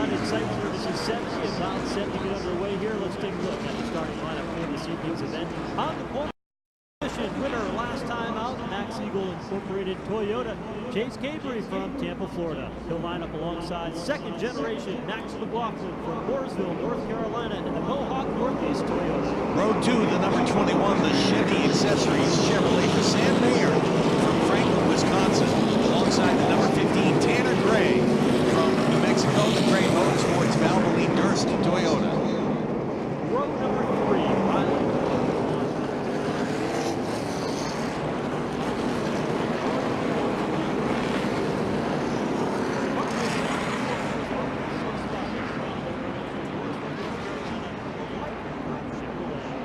United Site Services 70, about set to get underway here. Let's take a look at the starting lineup for this evening's event. On the pole position, winner last time out, Max Eagle Incorporated Toyota, Chase Kabri from Tampa, Florida. He'll line up alongside second generation Max Mclaughlin from Mooresville, North Carolina, and the Mohawk Northeast Toyota. Row 2, the number 21, the Chevy Accessories Chevrolet for Sam Mayer from Franklin, Wisconsin, alongside the number 15, Tanner Gray from New Mexico, the Gray Motorsports Valvoline Durst Toyota. Row number 3, Riley.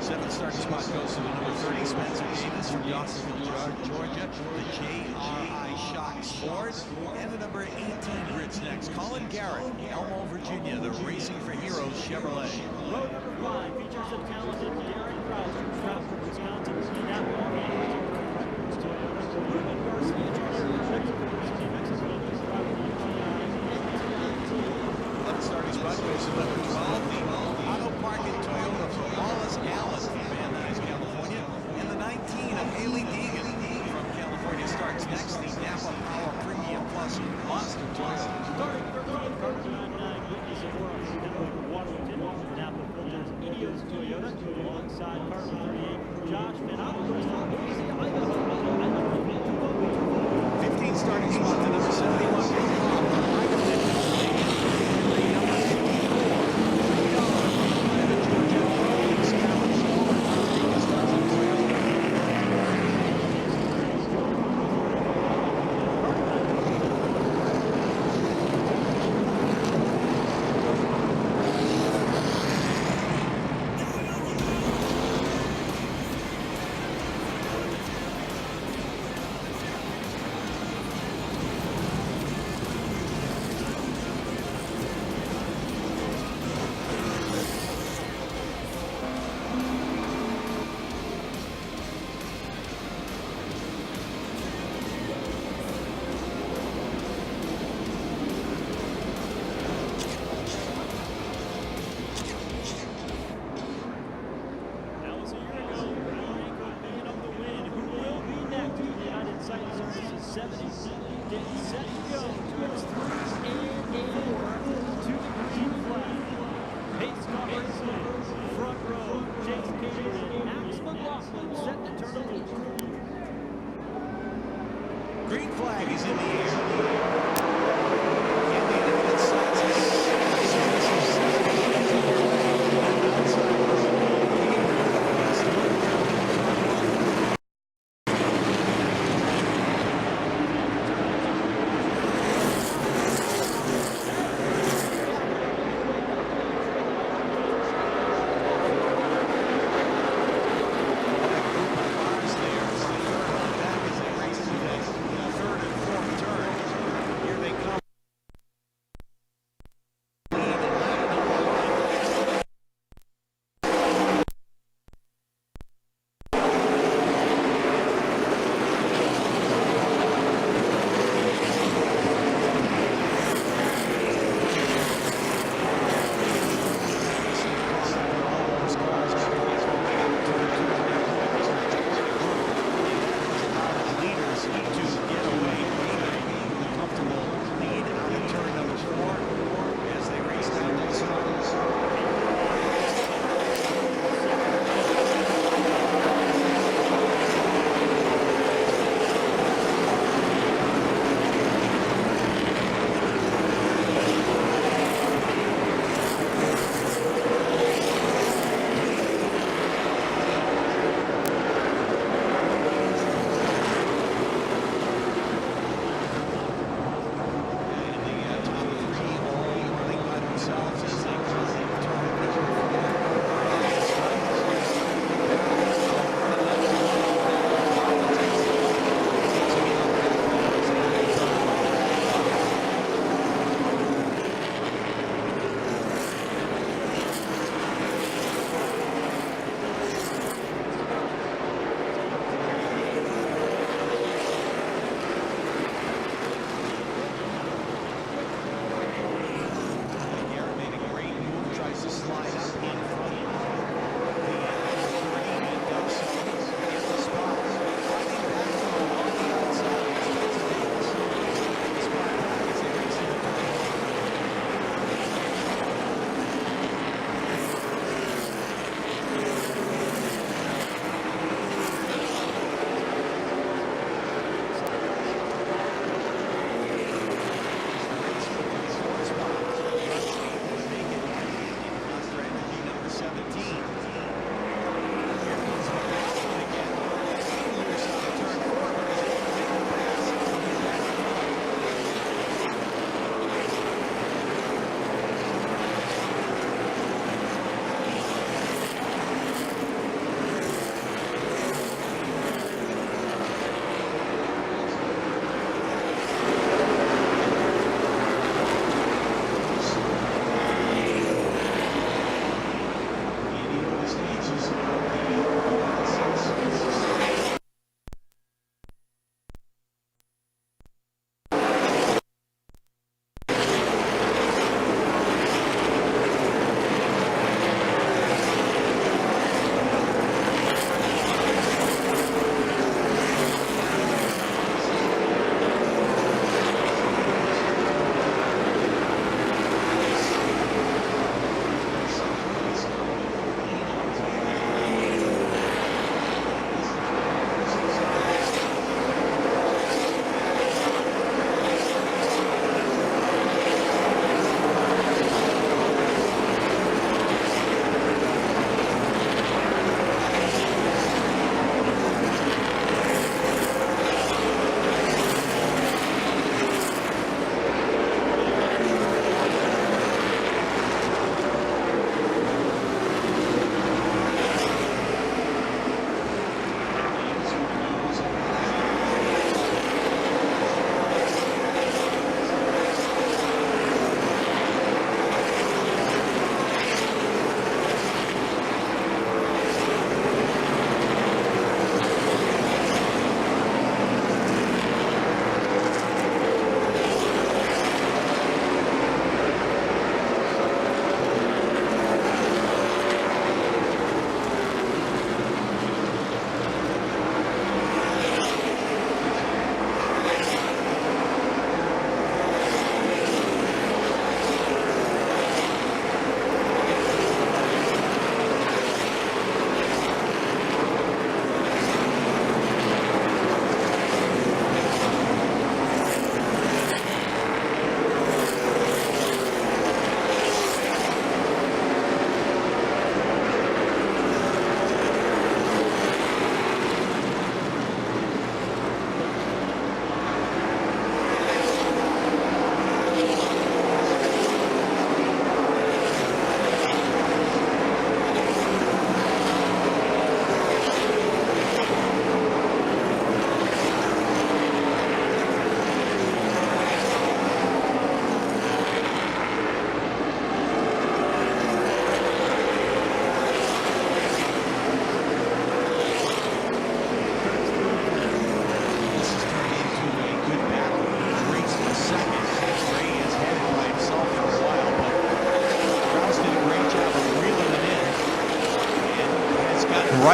Seventh starting spot goes to the number 30, Spencer Davis from Dawsonville, Georgia, the JRI Shock Sport, and the number 18 grits next, Colin Garrett, Elmo, Virginia, the Racing for Heroes Chevrolet. Row number 5 features the talented Darren Krause from Stratford, Wisconsin, Ruben Garcia Jr. New Mexico, Starting spot goes to number 12, the Auto Parking Toyota from Wallace Allen from Van Nuys, California, and the 19 of Haley Deegan from California starts next, the Napa Power Premium Plus Monster Toyota. Starting 13, Carter 99, Whitney Zamora from Denver, Washington, Napa Filters Ineos Toyota, alongside Carter 38, Josh Van Otten from Boise, Idaho. 15 starting spot to number 71, green flag is in the air. And the United States third and fourth turn.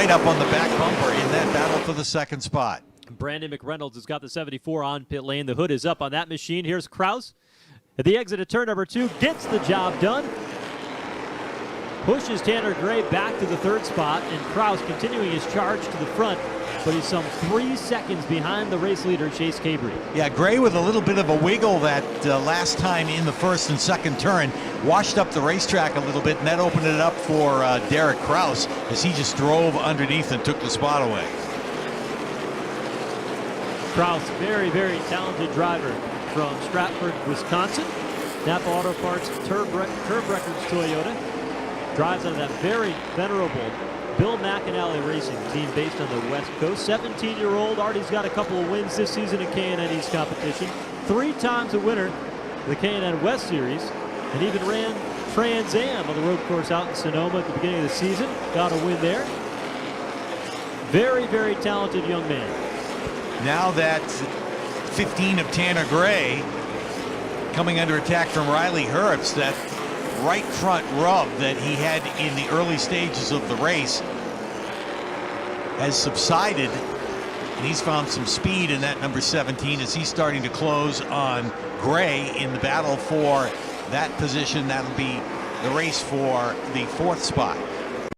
right up on the back bumper in that battle for the second spot. Brandon McReynolds has got the 74 on pit lane. The hood is up on that machine. Here's Kraus at the exit of turn number 2. Gets the job done. Pushes Tanner Gray back to the third spot, and Kraus continuing his charge to the front, but he's some 3 seconds behind the race leader, Chase Kabri. Yeah, Gray with a little bit of a wiggle that last time in the first and second turn, washed up the racetrack a little bit, and that opened it up for Derek Kraus as he just drove underneath and took the spot away. Kraus, very, very talented driver from Stratford, Wisconsin. Napa Auto Parts Curb Records Toyota. Drives out of that very venerable Bill McAnally Racing team based on the West Coast. 17-year-old, already's got a couple of wins this season in K&N East competition. 3 times a winner of the K&N West Series, and even ran Trans Am on the road course out in Sonoma at the beginning of the season. Got a win there. Very, very talented young man. Now that 15 of Tanner Gray coming under attack from Riley Hertz, that right front rub that he had in the early stages of the race has subsided, and he's found some speed in that number 17 as he's starting to close on Gray in the battle for that position. That'll be the race for the 4th spot.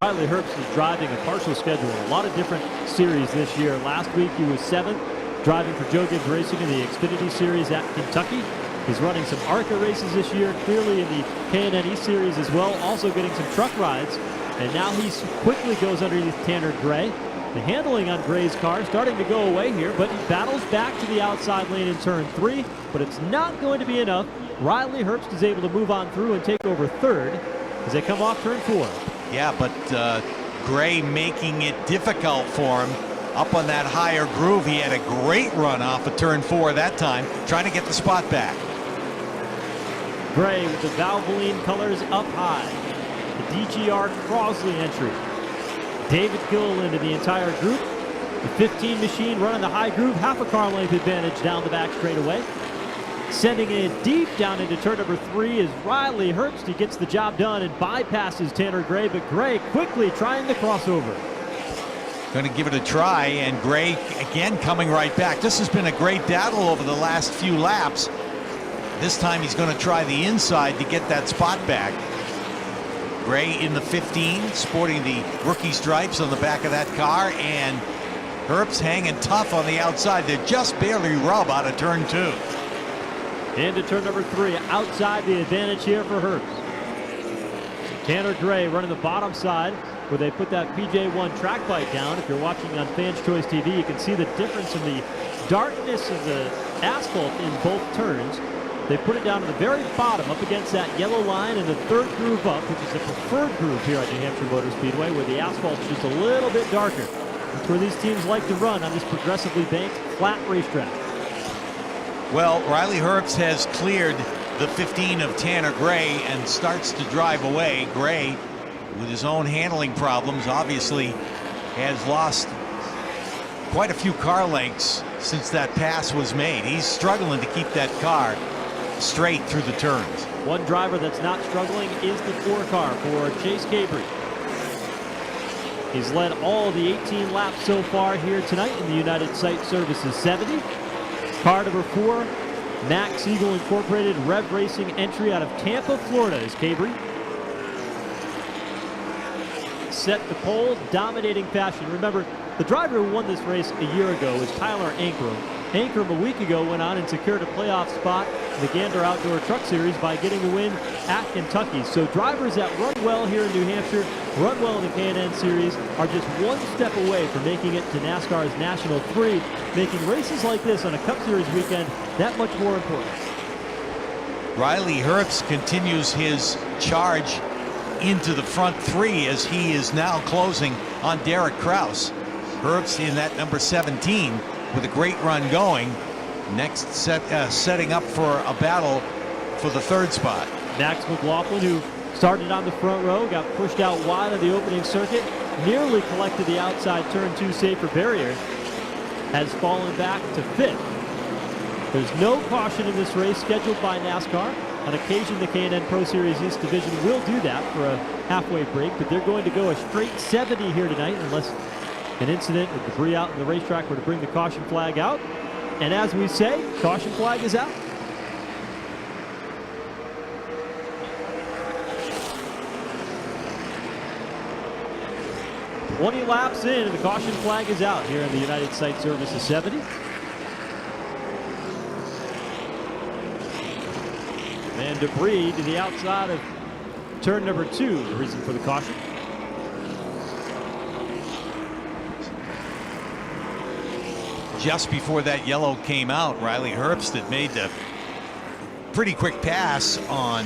Riley Hertz is driving a partial schedule in a lot of different series this year. Last week he was 7th, driving for Joe Gibbs Racing in the Xfinity Series at Kentucky. He's running some ARCA races this year, clearly in the K&N East Series as well, also getting some truck rides. And now he quickly goes underneath Tanner Gray. The handling on Gray's car starting to go away here, but he battles back to the outside lane in turn 3, but it's not going to be enough. Riley Herbst is able to move on through and take over 3rd as they come off turn 4. Yeah, but Gray making it difficult for him up on that higher groove. He had a great run off of turn 4 that time, trying to get the spot back. Gray with the Valvoline colors up high. The DGR Crosley entry. David Gilliland and the entire group. The 15 machine running the high groove, half a car length advantage down the back straightaway. Sending it deep down into turn number 3 is Riley Herbst. He gets the job done and bypasses Tanner Gray, but Gray quickly trying the crossover. Going to give it a try, and Gray again coming right back. This has been a great battle over the last few laps. This time he's going to try the inside to get that spot back. Gray in the 15, sporting the rookie stripes on the back of that car, and Herbst hanging tough on the outside. They just barely rub out of turn 2. Into turn number 3, outside the advantage here for Herbst. Tanner Gray running the bottom side where they put that PJ1 track bike down. If you're watching on Fans Choice TV, you can see the difference in the darkness of the asphalt in both turns. They put it down to the very bottom up against that yellow line in the 3rd groove up, which is the preferred groove here at New Hampshire Motor Speedway, where the asphalt's just a little bit darker. That's where these teams like to run on this progressively banked, flat racetrack. Well, Riley Herbst has cleared the 15 of Tanner Gray and starts to drive away. Gray, with his own handling problems, obviously has lost quite a few car lengths since that pass was made. He's struggling to keep that car straight through the turns. One driver that's not struggling is the 4 car for Chase Kabri. He's led all the 18 laps so far here tonight in the United Site Services 70. Car number 4, Max Eagle Incorporated Rev Racing entry out of Tampa, Florida is Kabri. Set the pole, dominating fashion. Remember, the driver who won this race a year ago was Tyler Ankrum. Ankrum a week ago went on and secured a playoff spot in the Gander Outdoor Truck Series by getting the win at Kentucky. So drivers that run well here in New Hampshire, run well in the K&N Series, are just one step away from making it to NASCAR's National 3, making races like this on a Cup Series weekend that much more important. Riley Herbst continues his charge into the front 3 as he is now closing on Derek Kraus. Herbst in that number 17 with a great run going. Next setting up for a battle for the 3rd spot. Max Mclaughlin, who started on the front row, got pushed out wide on the opening circuit, nearly collected the outside turn 2 safer barrier, has fallen back to 5th. There's no caution in this race scheduled by NASCAR. On occasion, the K&N Pro Series East Division will do that for a halfway break, but they're going to go a straight 70 here tonight unless an incident with debris out in the racetrack were to bring the caution flag out. And as we say, caution flag is out. "20 laps in, and the caution flag is out here in the United Site Services 70. And debris to the outside of turn number 2, the reason for the caution. Just before that yellow came out, Riley Herbst had made a pretty quick pass on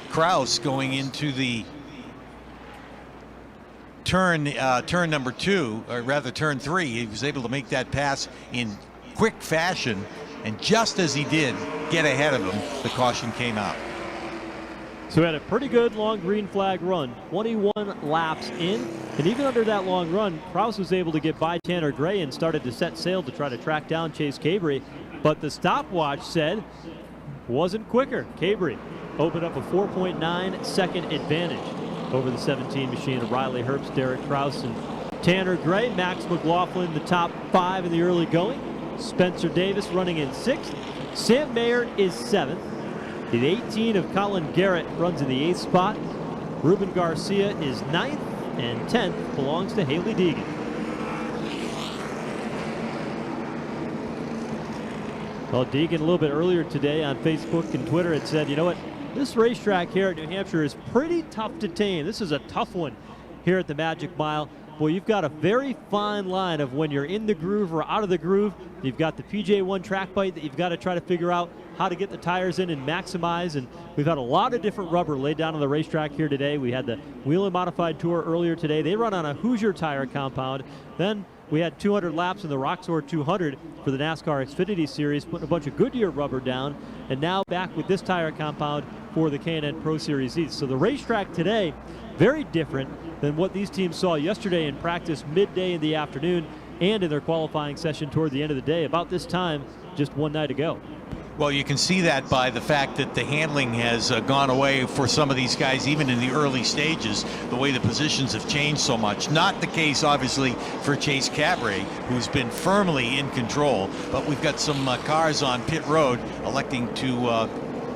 Kraus going into the turn number 2, or rather turn 3. He was able to make that pass in quick fashion, and just as he did get ahead of him, the caution came out. So we had a pretty good long green flag run, 21 laps in, and even under that long run, Kraus was able to get by Tanner Gray and started to set sail to try to track down Chase Kabri, but the stopwatch said wasn't quicker. Kabri opened up a 4.9 second advantage over the 17 machine of Riley Herbst, Derek Kraus, and Tanner Gray. Max Mclaughlin, the top 5 in the early going. Spencer Davis running in 6th. Sam Mayer is 7th. The 18 of Colin Garrett runs in the 8th spot. Ruben Garcia is 9th, and 10th belongs to Haley Deegan. Well, Deegan a little bit earlier today on Facebook and Twitter had said, you know what, this racetrack here at New Hampshire is pretty tough to tame. This is a tough one here at the Magic Mile. Boy, you've got a very fine line of when you're in the groove or out of the groove. You've got the PJ1 track bite that you've got to try to figure out how to get the tires in and maximize. And we've had a lot of different rubber laid down on the racetrack here today. We had the Whelen Modified Tour earlier today. They run on a Hoosier tire compound. Then we had 200 laps in the Roxor 200 for the NASCAR Xfinity Series, putting a bunch of Goodyear rubber down. And now back with this tire compound for the K&N Pro Series East. So the racetrack today, very different than what these teams saw yesterday in practice midday in the afternoon and in their qualifying session toward the end of the day. About this time, just one night ago. Well, you can see that by the fact that the handling has gone away for some of these guys, even in the early stages, the way the positions have changed so much. Not the case, obviously, for Chase Kabri, who's been firmly in control, but we've got some cars on pit road electing to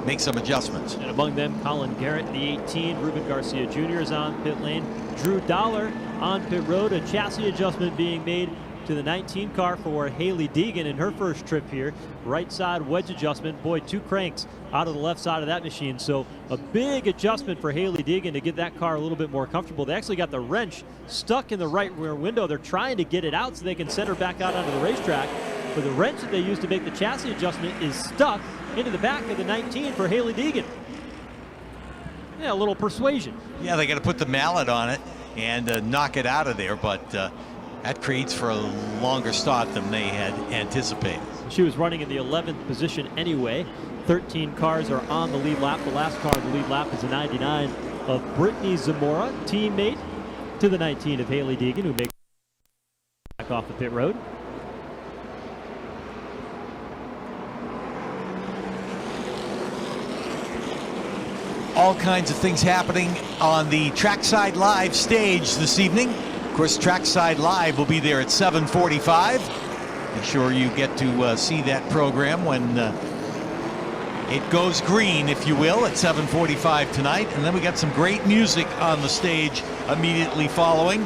make some adjustments. And among them, Colin Garrett, the 18. Ruben Garcia Jr. is on pit lane. Drew Dollar on pit road. A chassis adjustment being made to the 19 car for Haley Deegan in her first trip here. Right side wedge adjustment. Boy, 2 cranks out of the left side of that machine. So a big adjustment for Haley Deegan to get that car a little bit more comfortable. They actually got the wrench stuck in the right rear window. They're trying to get it out so they can send her back out onto the racetrack. But the wrench that they used to make the chassis adjustment is stuck into the back of the 19 for Haley Deegan. Yeah, a little persuasion. Yeah, they got to put the mallet on it and knock it out of there, but that creates for a longer start than they had anticipated. She was running in the 11th position anyway. 13 cars are on the lead lap. The last car on the lead lap is a 99 of Brittany Zamora, teammate to the 19 of Haley Deegan, who makes back off the pit road. All kinds of things happening on the Trackside Live stage this evening. Of course, Trackside Live will be there at 7:45. Be sure you get to see that program when it goes green, if you will, at 7:45 tonight. And then we got some great music on the stage immediately following.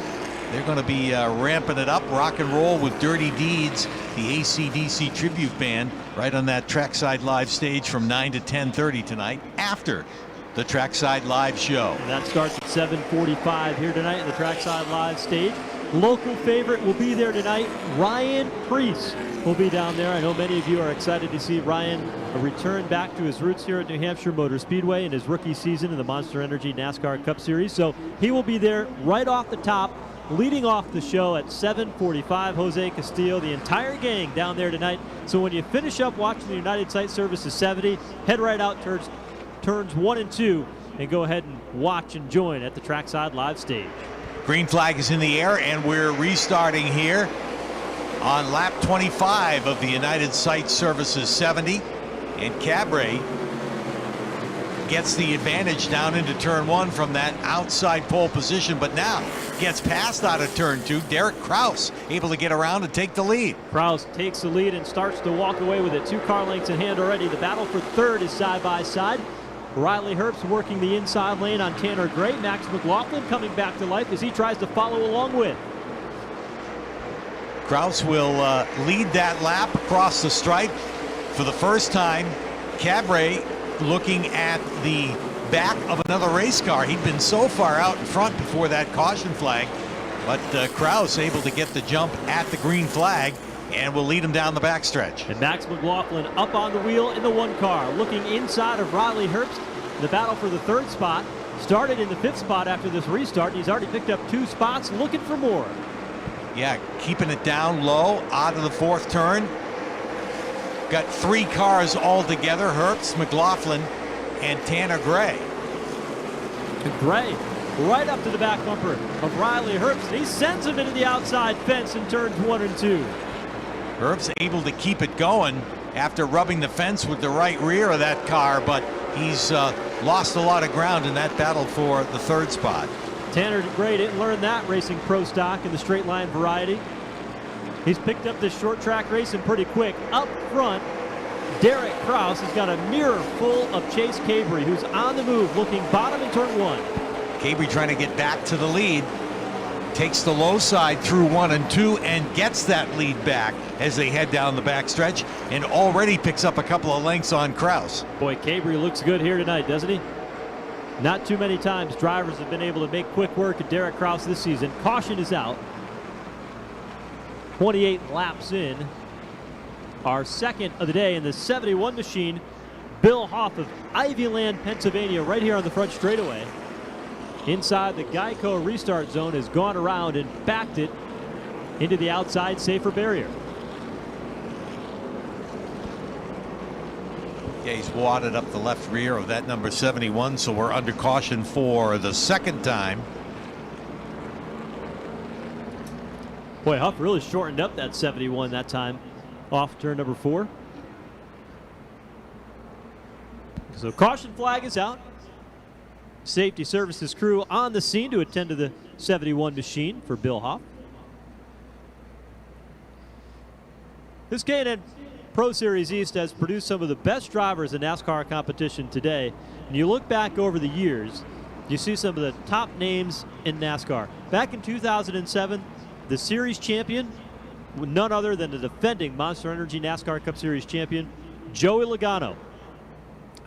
They're going to be ramping it up, rock and roll with Dirty Deeds, the AC/DC tribute band, right on that Trackside Live stage from 9 to 10:30 tonight after the Trackside Live show. And that starts at 7:45 here tonight on the Trackside Live stage. Local favorite will be there tonight. Ryan Preece will be down there. I know many of you are excited to see Ryan return back to his roots here at New Hampshire Motor Speedway in his rookie season in the Monster Energy NASCAR Cup Series. So he will be there right off the top, leading off the show at 7:45. Jose Castillo, the entire gang down there tonight. So when you finish up watching the United Site Services 70, head right out towards turns 1 and 2 and go ahead and watch and join at the Trackside Live stage. Green flag is in the air, and we're restarting here on lap 25 of the United Site Services 70. And Kabri gets the advantage down into turn 1 from that outside pole position, but now gets passed out of turn 2. Derek Kraus able to get around and take the lead. Kraus takes the lead and starts to walk away with it. 2 car lengths in hand already. The battle for third is side by side. Riley Herbst working the inside lane on Tanner Gray. Max McLaughlin coming back to life as he tries to follow along with. Kraus will lead that lap across the stripe for the first time. Kabri looking at the back of another race car. He'd been so far out in front before that caution flag, but Kraus able to get the jump at the green flag and will lead him down the backstretch. And Max McLaughlin up on the wheel in the 1 car, looking inside of Riley Herbst. The battle for the 3rd spot started in the 5th spot after this restart. He's already picked up 2 spots, looking for more. Yeah, keeping it down low out of the 4th turn. Got 3 cars all together, Hertz, McLaughlin, and Tanner Gray. And Gray right up to the back bumper of Riley Herbst. He sends him into the outside fence in turns 1 and 2. Herbst able to keep it going after rubbing the fence with the right rear of that car, but he's lost a lot of ground in that battle for the 3rd spot. Tanner Gray didn't learn that racing pro stock in the straight line variety. He's picked up this short track racing pretty quick. Up front, Derek Kraus has got a mirror full of Chase Kabri, who's on the move, looking bottom in turn 1. Kabri trying to get back to the lead. Takes the low side through 1 and 2 and gets that lead back as they head down the backstretch, and already picks up a couple of lengths on Kraus. Boy, Kabri looks good here tonight, doesn't he? Not too many times drivers have been able to make quick work of Derek Kraus this season. Caution is out. 28 laps in. Our second of the day in the 71 machine, Bill Hoff of Ivyland, Pennsylvania, right here on the front straightaway. Inside the Geico restart zone, has gone around and backed it into the outside safer barrier. Yeah, he's wadded up the left rear of that number 71, so we're under caution for the 2nd time. Boy, Huff really shortened up that 71 that time off turn number 4. So caution flag is out. Safety services crew on the scene to attend to the 71 machine for Bill Hoff. This K&N Pro Series East has produced some of the best drivers in NASCAR competition today. And you look back over the years, you see some of the top names in NASCAR. Back in 2007, the series champion, none other than the defending Monster Energy NASCAR Cup Series champion, Joey Logano.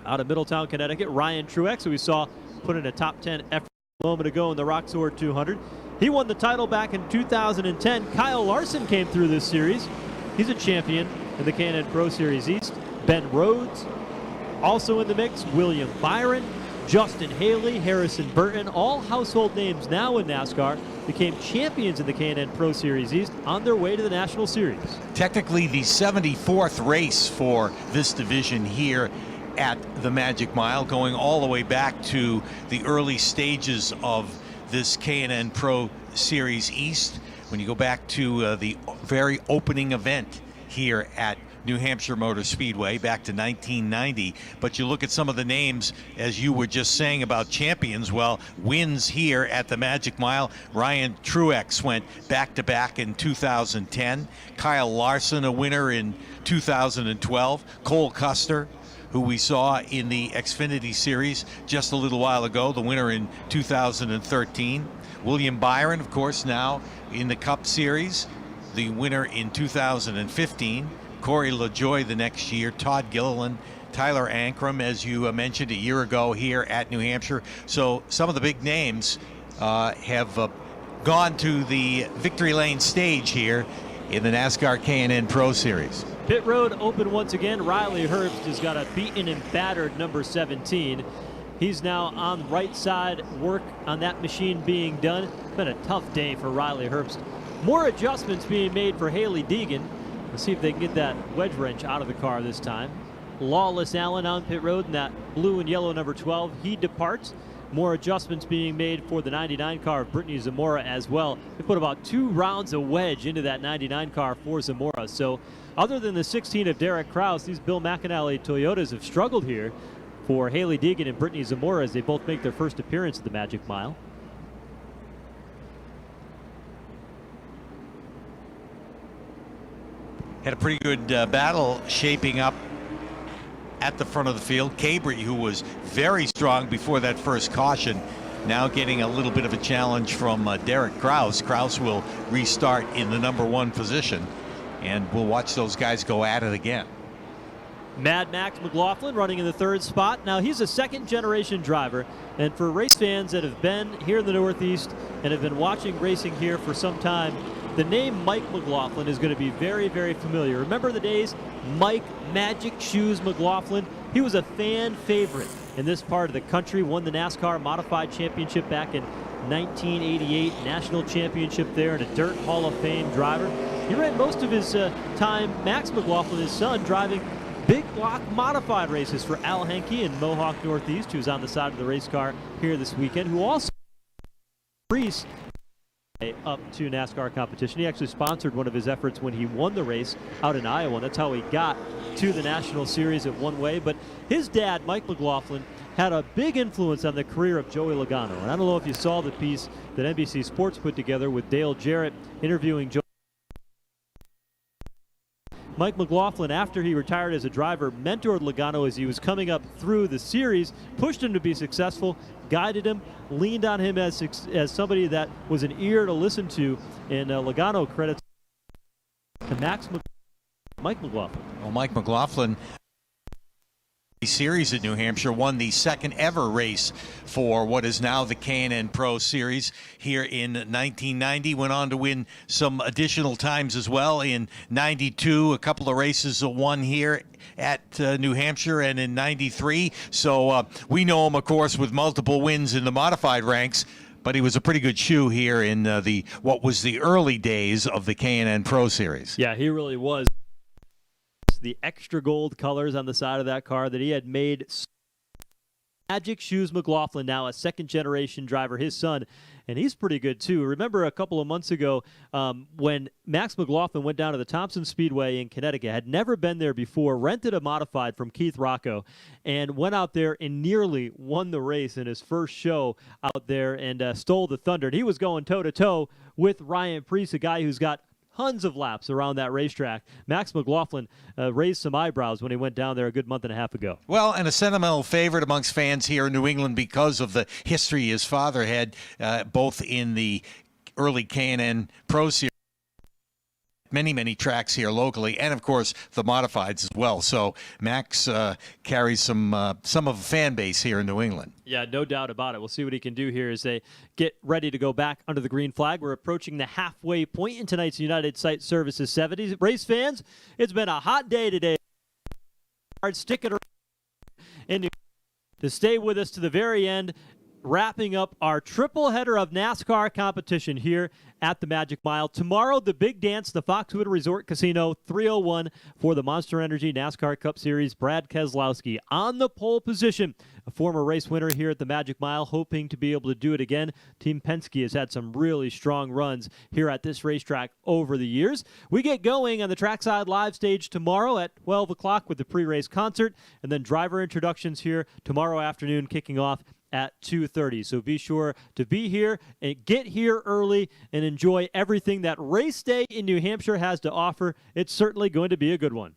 Out of Middletown, Connecticut, Ryan Truex, who we saw put in a top 10 effort a moment ago in the Roxor 200. He won the title back in 2010. Kyle Larson came through this series. He's a champion in the K&N Pro Series East. Ben Rhodes also in the mix. William Byron, Justin Haley, Harrison Burton, all household names now in NASCAR, became champions in the K&N Pro Series East on their way to the National Series. Technically the 74th race for this division here at the Magic Mile, going all the way back to the early stages of this K&N Pro Series East. When you go back to the very opening event here at New Hampshire Motor Speedway back to 1990. But you look at some of the names, as you were just saying about champions, well, wins here at the Magic Mile. Ryan Truex went back-to-back in 2010. Kyle Larson, a winner in 2012. Cole Custer, who we saw in the Xfinity Series just a little while ago, the winner in 2013. William Byron, of course, now in the Cup Series, the winner in 2015. Corey LaJoie the next year. Todd Gilliland, Tyler Ankrum, as you mentioned, a year ago here at New Hampshire. So some of the big names have gone to the victory lane stage here in the NASCAR K&N Pro Series. Pit road open once again. Riley Herbst has got a beaten and battered number 17. He's now on the right side, work on that machine being done. It's been a tough day for Riley Herbst. More adjustments being made for Haley Deegan. Let's see if they can get that wedge wrench out of the car this time. Lawless Allen on pit road in that blue and yellow number 12. He departs. More adjustments being made for the 99 car of Brittany Zamora as well. They put about 2 rounds of wedge into that 99 car for Zamora. So other than the 16 of Derek Kraus, these Bill McAnally Toyotas have struggled here for Hailie Deegan and Brittany Zamora as they both make their first appearance at the Magic Mile. Had a pretty good battle shaping up at the front of the field. Kabri, who was very strong before that first caution, now getting a little bit of a challenge from Derek Kraus. Kraus will restart in the #1 position, and we'll watch those guys go at it again. Mad Max Mclaughlin running in the 3rd spot. Now he's a 2nd-generation driver, and for race fans that have been here in the Northeast and have been watching racing here for some time, the name Mike Mclaughlin is going to be very, very familiar. Remember the days? Mike Magic Shoes Mclaughlin. He was a fan favorite in this part of the country, won the NASCAR Modified Championship back in 1988, national championship there, and a Dirt Hall of Fame driver. He ran most of his time, Max Mclaughlin, his son, driving big block modified races for Al Henke in Mohawk Northeast, who's on the side of the race car here this weekend, who also Reese up to NASCAR competition. He actually sponsored one of his efforts when he won the race out in Iowa, and that's how he got to the National Series at One Way. But his dad, Mike Mclaughlin, had a big influence on the career of Joey Logano. And I don't know if you saw the piece that NBC Sports put together with Dale Jarrett interviewing Joey. Mike Mclaughlin, after he retired as a driver, mentored Logano as he was coming up through the series, pushed him to be successful, guided him, leaned on him as somebody that was an ear to listen to, and Logano credits to Mike McLaughlin. Well, Mike McLaughlin series at New Hampshire, won the 2nd ever race for what is now the K&N Pro Series here in 1990. Went on to win some additional times as well in 92, a couple of races won here at New Hampshire, and in 93. So we know him, of course, with multiple wins in the modified ranks, but he was a pretty good shoe here in what was the early days of the K&N Pro Series. Yeah, he really was. The extra gold colors on the side of that car that he had made. Magic Shoes Mclaughlin, now a 2nd-generation driver, his son, and he's pretty good too. Remember a couple of months ago when Max Mclaughlin went down to the Thompson Speedway in Connecticut, had never been there before, rented a modified from Keith Rocco, and went out there and nearly won the race in his first show out there and stole the thunder. And he was going toe-to-toe with Ryan Preece, a guy who's got tons of laps around that racetrack. Max Mclaughlin raised some eyebrows when he went down there a good month and a half ago. Well, and a sentimental favorite amongst fans here in New England because of the history his father had, both in the early K&N Pro Series, many tracks here locally, and of course the modifieds as well. So Max carries some of a fan base here in New England. Yeah, no doubt about it. We'll see what he can do here as they get ready to go back under the green flag. We're approaching the halfway point in tonight's United Site Services 70s. Race fans, it's been a hot day today. Stick it around to stay with us to the very end, wrapping up our triple header of NASCAR competition here at the Magic Mile. Tomorrow, the big dance, the Foxwood Resort Casino, 301 for the Monster Energy NASCAR Cup Series. Brad Keselowski on the pole position, a former race winner here at the Magic Mile, hoping to be able to do it again. Team Penske has had some really strong runs here at this racetrack over the years. We get going on the Trackside Live stage tomorrow at 12 o'clock with the pre-race concert, and then driver introductions here tomorrow afternoon, kicking off at 2:30. So be sure to be here and get here early and enjoy everything that race day in New Hampshire has to offer. It's certainly going to be a good one.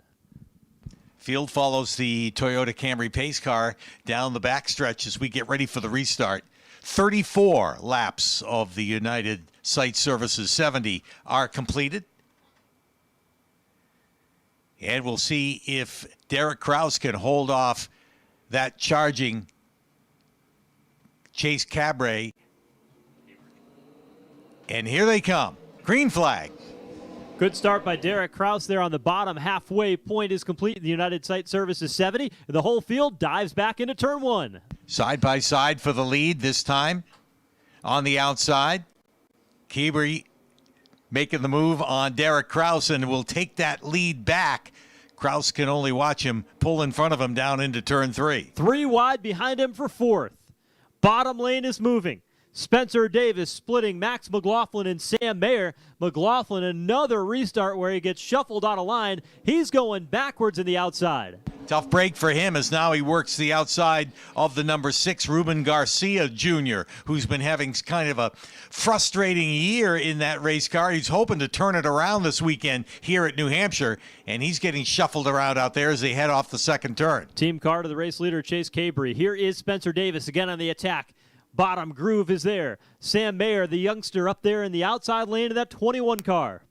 Field follows the Toyota Camry pace car down the backstretch as we get ready for the restart. 34 laps of the United Site Services 70 are completed. And we'll see if Derek Kraus can hold off that charging Chase Kabri. And here they come. Green flag. Good start by Derek Kraus there on the bottom. Halfway point is complete in the United Site Services 70. The whole field dives back into turn one. Side by side for the lead this time. On the outside, Kabri making the move on Derek Kraus and will take that lead back. Kraus can only watch him pull in front of him down into turn three. 3 wide behind him for 4th. Bottom lane is moving. Spencer Davis splitting Max Mclaughlin and Sam Mayer. Mclaughlin, another restart where he gets shuffled on a line. He's going backwards in the outside. Tough break for him as now he works the outside of the number 6, Ruben Garcia Jr., who's been having kind of a frustrating year in that race car. He's hoping to turn it around this weekend here at New Hampshire, and he's getting shuffled around out there as they head off the second turn. Team car to the race leader, Chase Kabri. Here is Spencer Davis again on the attack. Bottom groove is there. Sam Mayer, the youngster, up there in the outside lane of that 21 car.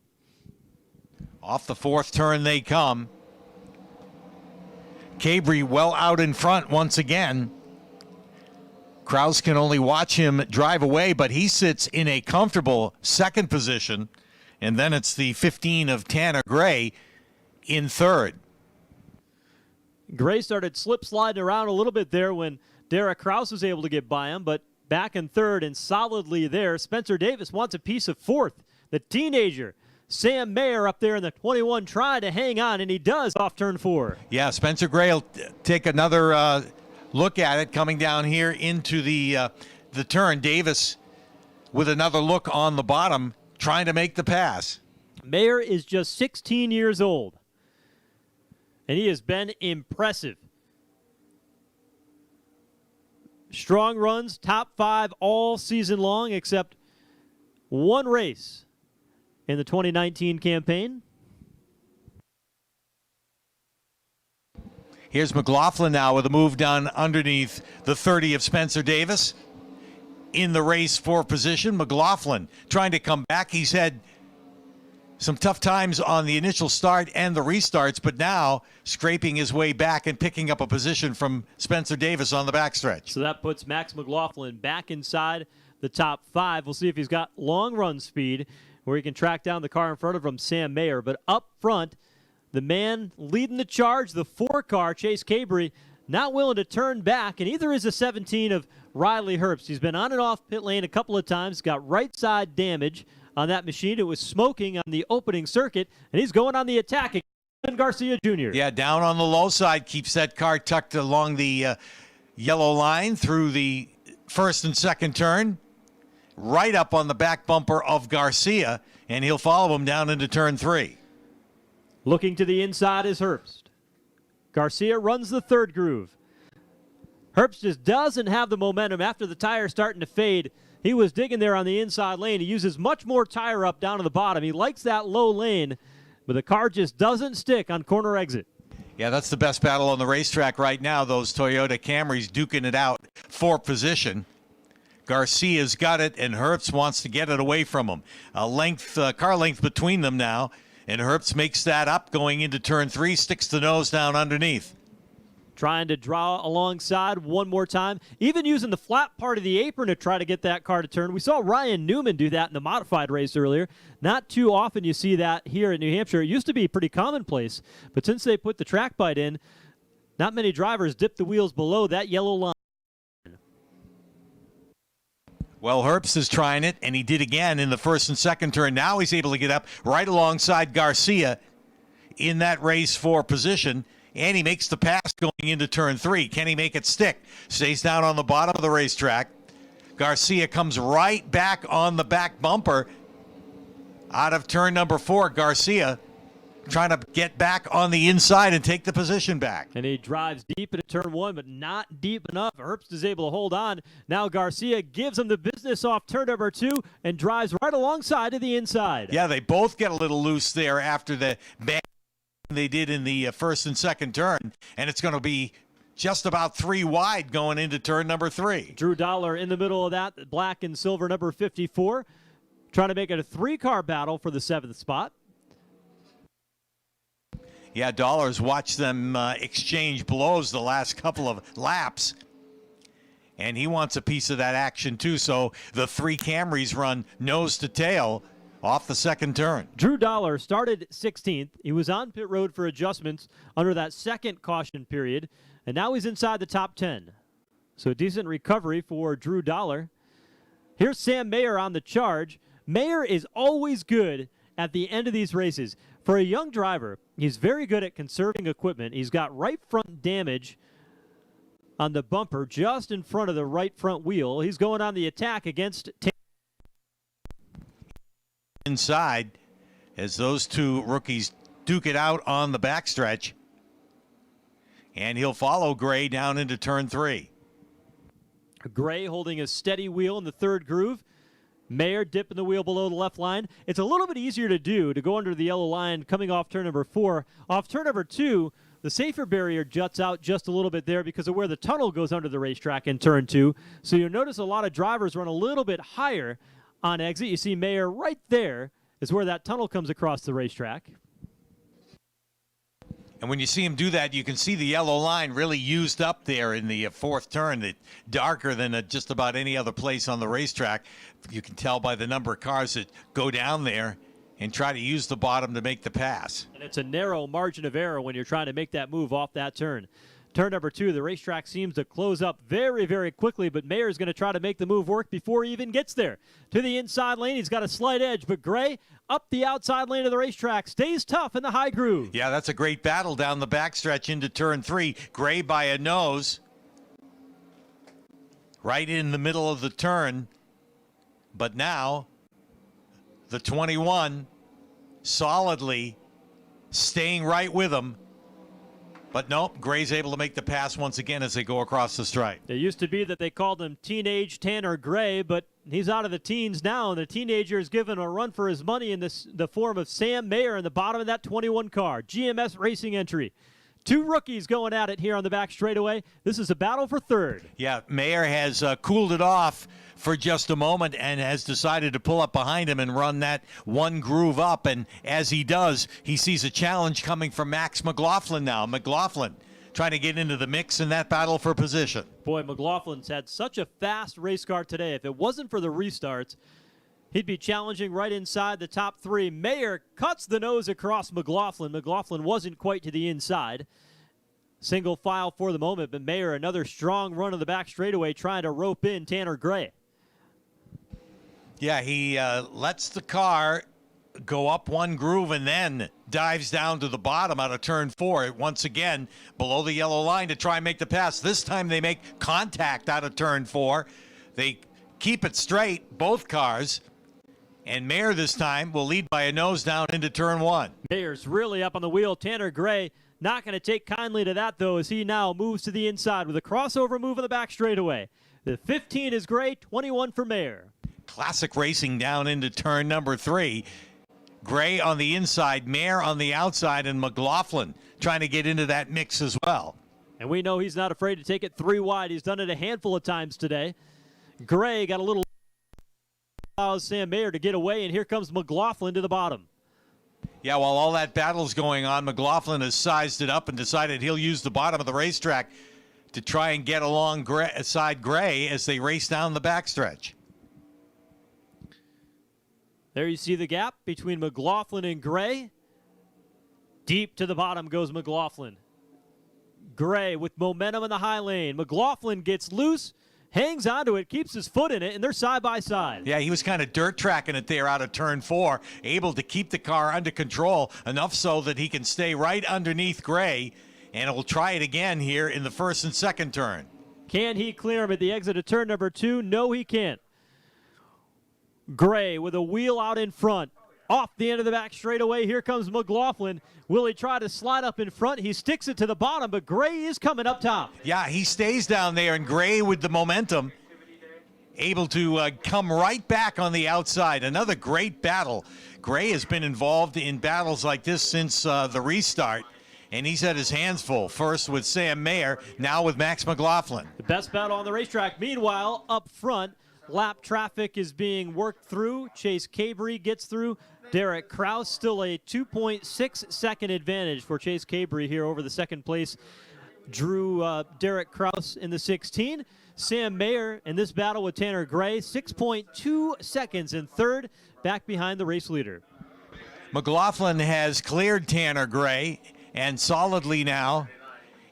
Off the fourth turn they come. Kabri well out in front once again. Kraus can only watch him drive away, but he sits in a comfortable second position. And then it's the 15 of Tanner Gray in third. Gray started slip sliding around a little bit there when Derek Kraus was able to get by him, but back in third and solidly there. Spencer Davis wants a piece of fourth. The teenager, Sam Mayer, up there in the 21, trying to hang on, and he does off turn 4. Yeah, Spencer Gray will take another look at it coming down here into the turn. Davis with another look on the bottom, trying to make the pass. Mayer is just 16 years old, and he has been impressive. Strong runs, top 5 all season long, except one race in the 2019 campaign. Here's Mclaughlin now with a move down underneath the 30 of Spencer Davis in the race for position. Mclaughlin trying to come back. He's had some tough times on the initial start and the restarts, but now scraping his way back and picking up a position from Spencer Davis on the backstretch. So that puts Max Mclaughlin back inside the top 5. We'll see if he's got long run speed where he can track down the car in front of him, Sam Mayer. But up front, the man leading the charge, the 4 car, Chase Kabri, not willing to turn back, and either is the 17 of Riley Herbst. He's been on and off pit lane a couple of times, got right side damage on that machine. It was smoking on the opening circuit, and he's going on the attack against Ruben Garcia Jr. Yeah, down on the low side, keeps that car tucked along the yellow line through the first and second turn, right up on the back bumper of Garcia, and he'll follow him down into turn 3. Looking to the inside is Herbst. Garcia runs the third groove. Herbst just doesn't have the momentum after the tire starting to fade. He was digging there on the inside lane. He uses much more tire up down to the bottom. He likes that low lane, but the car just doesn't stick on corner exit. Yeah, that's the best battle on the racetrack right now, those Toyota Camrys duking it out for position. Garcia's got it, and Herbst wants to get it away from him. A car length between them now, and Herbst makes that up going into turn 3, sticks the nose down underneath. Trying to draw alongside one more time, even using the flat part of the apron to try to get that car to turn. We saw Ryan Newman do that in the modified race earlier. Not too often you see that here in New Hampshire. It used to be pretty commonplace, but since they put the track bite in, not many drivers dip the wheels below that yellow line. Well, Herbst is trying it, and he did again in the first and second turn. Now he's able to get up right alongside Garcia in that race for position. And he makes the pass going into turn 3. Can he make it stick? Stays down on the bottom of the racetrack. Garcia comes right back on the back bumper out of turn number 4. Garcia trying to get back on the inside and take the position back. And he drives deep into turn 1, but not deep enough. Herbst is able to hold on. Now Garcia gives him the business off turn number 2 and drives right alongside to the inside. Yeah, they both get a little loose there after the bang they did in the first and second turn, and it's going to be just about 3 wide going into turn number 3. Drew Dollar in the middle of that, black and silver number 54, trying to make it a 3-car battle for the 7th spot. Yeah, Dollars watched them exchange blows the last couple of laps, and he wants a piece of that action too, so the 3 Camrys run nose to tail off the second turn. Drew Dollar started 16th. He was on pit road for adjustments under that second caution period, and now he's inside the top 10. So a decent recovery for Drew Dollar. Here's Sam Mayer on the charge. Mayer is always good at the end of these races. For a young driver, he's very good at conserving equipment. He's got right front damage on the bumper just in front of the right front wheel. He's going on the attack against inside as those 2 rookies duke it out on the backstretch. And he'll follow Gray down into turn 3. Gray holding a steady wheel in the third groove. Mayer dipping the wheel below the left line. It's a little bit easier to do, to go under the yellow line coming off turn number 4. Off turn number 2, the safer barrier juts out just a little bit there because of where the tunnel goes under the racetrack in turn 2. So you'll notice a lot of drivers run a little bit higher on exit. You see Mayer right there is where that tunnel comes across the racetrack. And when you see him do that, you can see the yellow line really used up there in the fourth turn. It's darker than just about any other place on the racetrack. You can tell by the number of cars that go down there and try to use the bottom to make the pass. And it's a narrow margin of error when you're trying to make that move off that turn. Turn number 2, the racetrack seems to close up very, very quickly, but Mayer's going to try to make the move work before he even gets there. To the inside lane, he's got a slight edge, but Gray up the outside lane of the racetrack, stays tough in the high groove. Yeah, that's a great battle down the backstretch into turn 3. Gray by a nose, right in the middle of the turn, but now the 21 solidly staying right with him. But nope, Gray's able to make the pass once again as they go across the stripe. It used to be that they called him Teenage Tanner Gray, but he's out of the teens now, and the teenager is given a run for his money in the form of Sam Mayer in the bottom of that 21 car. GMS Racing entry. 2 rookies going at it here on the back straightaway. This is a battle for third. Yeah, Mayer has cooled it off for just a moment and has decided to pull up behind him and run that one groove up. And as he does, he sees a challenge coming from Max Mclaughlin now. Mclaughlin trying to get into the mix in that battle for position. Boy, McLaughlin's had such a fast race car today. If it wasn't for the restarts, he'd be challenging right inside the top 3. Mayer cuts the nose across McLaughlin. McLaughlin wasn't quite to the inside. Single file for the moment, but Mayer another strong run of the back straightaway trying to rope in Tanner Gray. Yeah, he lets the car go up one groove and then dives down to the bottom out of turn 4. Once again, below the yellow line to try and make the pass. This time they make contact out of turn 4. They keep it straight, both cars. And Mayer this time will lead by a nose down into turn 1. Mayer's really up on the wheel. Tanner Gray not going to take kindly to that, though, as he now moves to the inside with a crossover move in the back straightaway. The 15 is Gray, 21 for Mayer. Classic racing down into turn number 3. Gray on the inside, Mayer on the outside, and McLaughlin trying to get into that mix as well. And we know he's not afraid to take it 3 wide. He's done it a handful of times today. Gray got a little allows Sam Mayer to get away, and here comes McLaughlin to the bottom. Yeah, while all that battle's going on, McLaughlin has sized it up and decided he'll use the bottom of the racetrack to try and get along Gray as they race down the backstretch. There you see the gap between McLaughlin and Gray. Deep to the bottom goes McLaughlin. Gray with momentum in the high lane. McLaughlin gets loose, hangs onto it, keeps his foot in it, and they're side by side. Yeah, he was kind of dirt tracking it there out of turn 4, able to keep the car under control, enough so that he can stay right underneath Gray, and will try it again here in the first and second turn. Can he clear him at the exit of turn number 2? No, he can't. Gray with a wheel out in front. Off the end of the back straightaway, here comes McLaughlin. Will he try to slide up in front? He sticks it to the bottom, but Gray is coming up top. Yeah, he stays down there, and Gray with the momentum, able to come right back on the outside. Another great battle. Gray has been involved in battles like this since the restart, and he's had his hands full. First with Sam Mayer, now with Max McLaughlin. The best battle on the racetrack. Meanwhile, up front, lap traffic is being worked through. Chase Kabri gets through. Derek Kraus still a 2.6 second advantage for Chase Kabri here over the second place. Drew Derek Kraus in the 16. Sam Mayer in this battle with Tanner Gray, 6.2 seconds in third, back behind the race leader. McLaughlin has cleared Tanner Gray and solidly now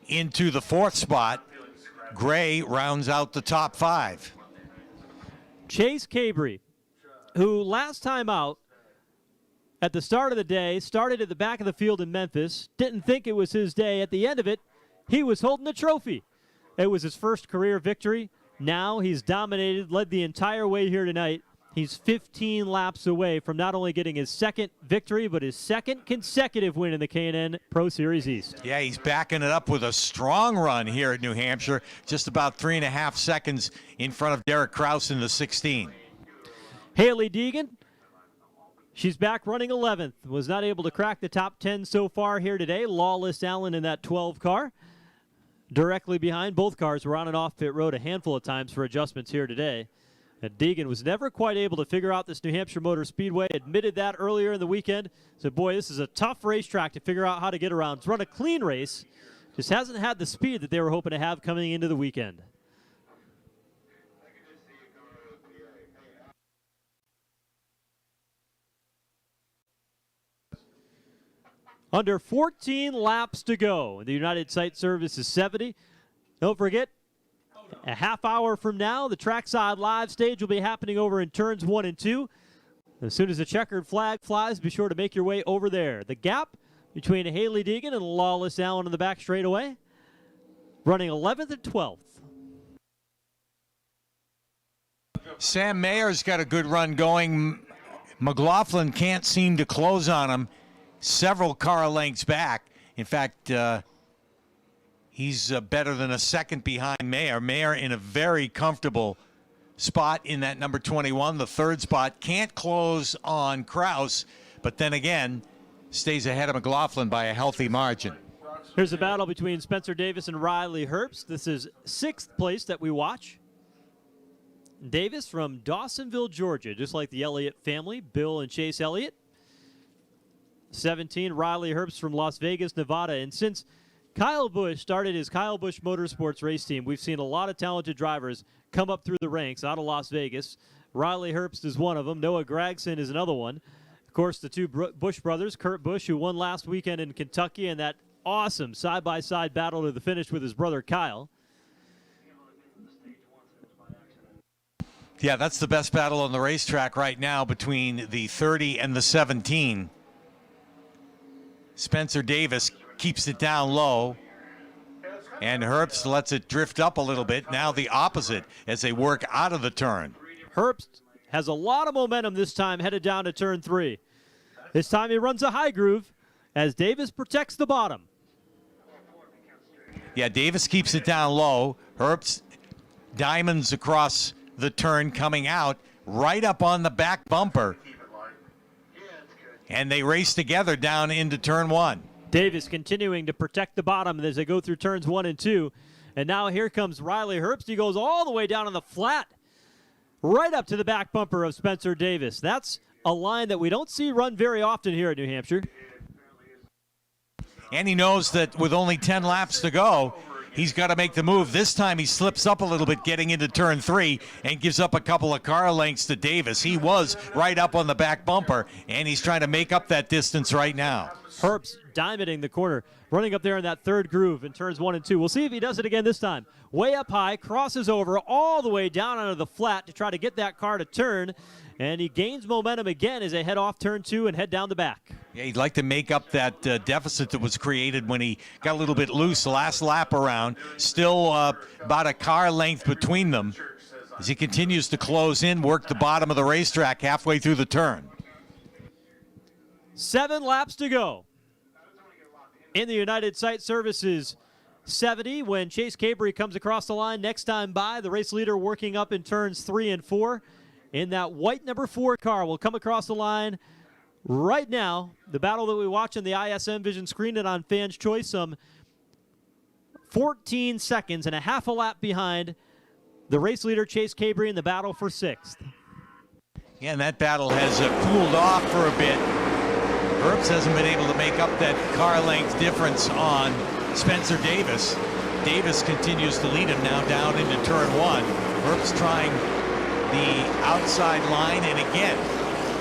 into the 4th spot. Gray rounds out the top 5. Chase Kabri, who last time out at the start of the day started at the back of the field in Memphis, didn't think it was his day. At the end of it, he was holding the trophy. It was his first career victory. Now he's dominated, led the entire way here tonight. He's 15 laps away from not only getting his second victory, but his second consecutive win in the K&N Pro Series East. Yeah, he's backing it up with a strong run here at New Hampshire, just about 3.5 seconds in front of Derek Kraus in the 16. Hailie Deegan, she's back running 11th. Was not able to crack the top 10 so far here today. Lawless Allen in that 12 car. Directly behind, both cars were on and off pit road a handful of times for adjustments here today. And Deegan was never quite able to figure out this New Hampshire Motor Speedway. Admitted that earlier in the weekend. Said, boy, this is a tough racetrack to figure out how to get around. It's run a clean race. Just hasn't had the speed that they were hoping to have coming into the weekend. Under 14 laps to go. The United Sight Service is 70. Don't forget, a half hour from now, the trackside live stage will be happening over in turns 1 and 2. As soon as the checkered flag flies, be sure to make your way over there. The gap between Hailie Deegan and Lawless Allen in the back straightaway, running 11th and 12th. Sam Mayer's got a good run going. Mclaughlin can't seem to close on him. Several car lengths back. In fact, he's better than a second behind Mayer. Mayer in a very comfortable spot in that number 21, the third spot. Can't close on Kraus, but then again, stays ahead of McLaughlin by a healthy margin. Here's a battle between Spencer Davis and Riley Herbst. This is 6th place that we watch. Davis from Dawsonville, Georgia, just like the Elliott family, Bill and Chase Elliott. 17, Riley Herbst from Las Vegas, Nevada. And since Kyle Busch started his Kyle Busch Motorsports race team, we've seen a lot of talented drivers come up through the ranks out of Las Vegas. Riley Herbst is one of them. Noah Gragson is another one. Of course, the two Busch brothers, Kurt Busch, who won last weekend in Kentucky, and that awesome side-by-side battle to the finish with his brother Kyle. Yeah, that's the best battle on the racetrack right now between the 30 and the 17. Spencer Davis keeps it down low, and Herbst lets it drift up a little bit. Now the opposite as they work out of the turn. Herbst has a lot of momentum this time headed down to turn 3. This time he runs a high groove as Davis protects the bottom. Yeah, Davis keeps it down low. Herbst diamonds across the turn coming out right up on the back bumper. And they race together down into turn 1. Davis continuing to protect the bottom as they go through turns 1 and 2. And now here comes Riley Herbst. He goes all the way down on the flat, right up to the back bumper of Spencer Davis. That's a line that we don't see run very often here at New Hampshire. And he knows that with only 10 laps to go, he's got to make the move. This time he slips up a little bit getting into turn 3 and gives up a couple of car lengths to Davis. He was right up on the back bumper, and he's trying to make up that distance right now. Herbst diamonding the corner, running up there in that third groove in turns 1 and 2. We'll see if he does it again this time. Way up high, crosses over all the way down onto the flat to try to get that car to turn, and he gains momentum again as they head off turn 2 and head down the back. Yeah, he'd like to make up that deficit that was created when he got a little bit loose the last lap around. Still about a car length between them as he continues to close in, work the bottom of the racetrack halfway through the turn. 7 laps to go in the United Sight Services 70 when Chase Kabri comes across the line next time by. The race leader working up in turns 3 and 4 in that white number 4 car will come across the line right now. The battle that we watch on the ISM Vision screen and on Fans Choice, some 14 seconds and a half a lap behind the race leader Chase Kabri in the battle for 6th. Yeah, and that battle has cooled off for a bit. Herbst hasn't been able to make up that car length difference on Spencer Davis. Davis continues to lead him now down into turn 1. Herbst trying the outside line, and again,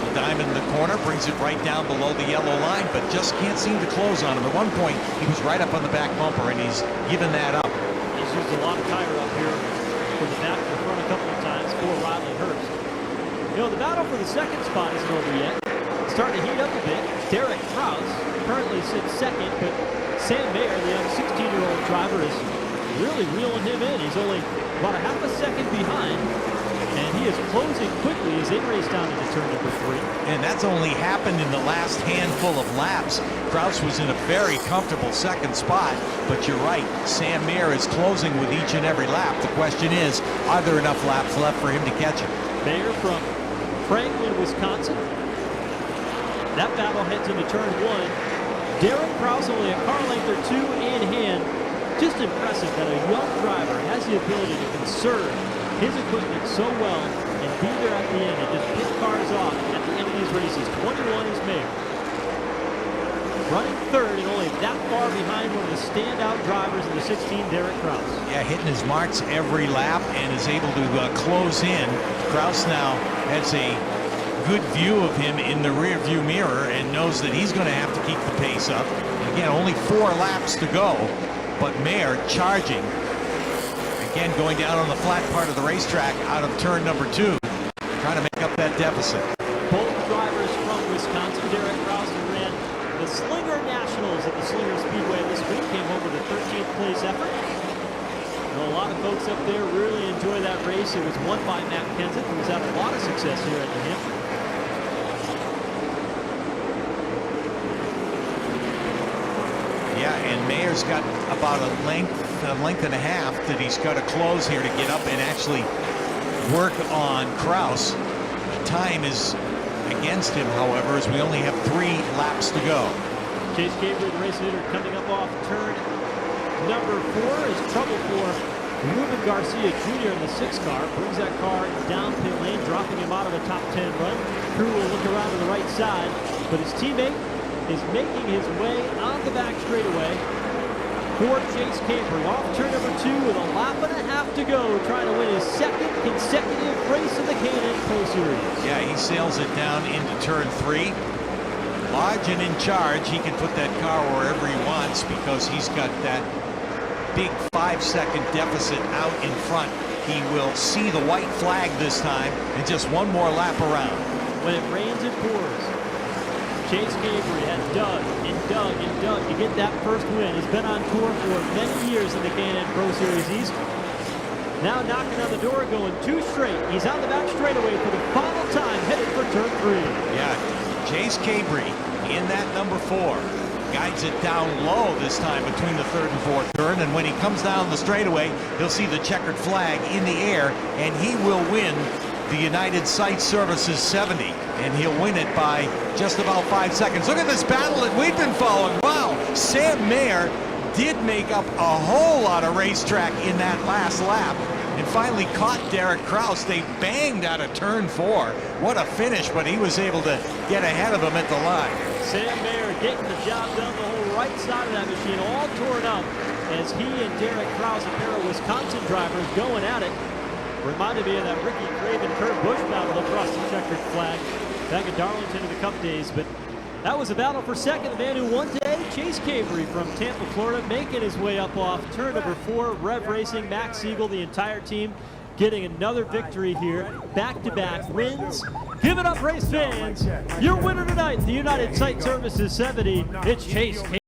the diamond in the corner brings it right down below the yellow line, but just can't seem to close on him. At one point, he was right up on the back bumper, and he's given that up. He's used a lot of tire up here for the back and the front a couple of times for Riley Herbst. You know, the battle for the second spot isn't over yet. It's starting to heat up a bit. Derek Kraus currently sits second, but Sam Mayer, the young 16-year-old driver, is really reeling him in. He's only about a half a second behind And he is closing quickly as they race down into turn number 3. And that's only happened in the last handful of laps. Kraus was in a very comfortable second spot, but you're right, Sam Mayer is closing with each and every lap. The question is, are there enough laps left for him to catch him? Mayer from Franklin, Wisconsin. That battle heads into turn 1. Derek Kraus only a car length or 2 in hand. Just impressive that a young driver has the ability to conserve his equipment so well and be there at the end and just pick cars off at the end of these races. 21 is Mayer. Running third and only that far behind one of the standout drivers in the 16, Derek Kraus. Yeah, hitting his marks every lap and is able to close in. Kraus now has a good view of him in the rear view mirror and knows that he's going to have to keep the pace up. Again, only 4 laps to go, but Mayer charging. Again, going down on the flat part of the racetrack out of turn number 2, trying to make up that deficit. Both drivers from Wisconsin, Derek Kraus, who ran the Slinger Nationals at the Slinger Speedway this week, came home with a 13th place effort. Well, a lot of folks up there really enjoy that race. It was won by Matt Kenseth, who's had a lot of success here at New Hampshire. Yeah, and Mayer's got about a length and a half that he's got to close here to get up and actually work on Kraus. Time is against him, however, as we only have 3 laps to go. Chase Kabri, the race leader, coming up off turn number 4 is trouble for Ruben Garcia Jr. in the 6 car. Brings that car down pit lane, dropping him out of a top 10 run. Crew will look around to the right side, but his teammate is making his way on the back straightaway for Chase Kabri. Off turn number 2 with a lap and a half to go, trying to win his 2nd consecutive race of the K&N Pro Series. Yeah, he sails it down into turn 3. Large and in charge, he can put that car wherever he wants because he's got that big 5-second deficit out in front. He will see the white flag this time and just one more lap around. When it rains, it pours. Chase Kabri has dug and dug and dug to get that first win. He's been on tour for many years in the K&N Pro Series East. Now knocking on the door, going 2 straight. He's on the back straightaway for the final time, headed for turn 3. Yeah, Chase Kabri in that number 4. Guides it down low this time between the 3rd and 4th turn, and when he comes down the straightaway, he'll see the checkered flag in the air, and he will win the United Site Services 70, and he'll win it by just about 5 seconds. Look at this battle that we've been following. Wow, Sam Mayer did make up a whole lot of racetrack in that last lap and finally caught Derek Kraus. They banged out of turn 4. What a finish, but he was able to get ahead of him at the line. Sam Mayer getting the job done, the whole right side of that machine all torn up as he and Derek Kraus, a pair of Wisconsin drivers, going at it. Reminded me of that Ricky Craven Kurt Busch battle across the checkered flag back at Darlington in the Cup days. But that was a battle for second. The man who won today, Chase Kabri from Tampa, Florida, making his way up off turn number 4. Rev Racing, Max Siegel, the entire team getting another victory here. Back-to-back wins. Give it up, race fans. Your winner tonight, the United Site Services 70. It's Chase Kabri.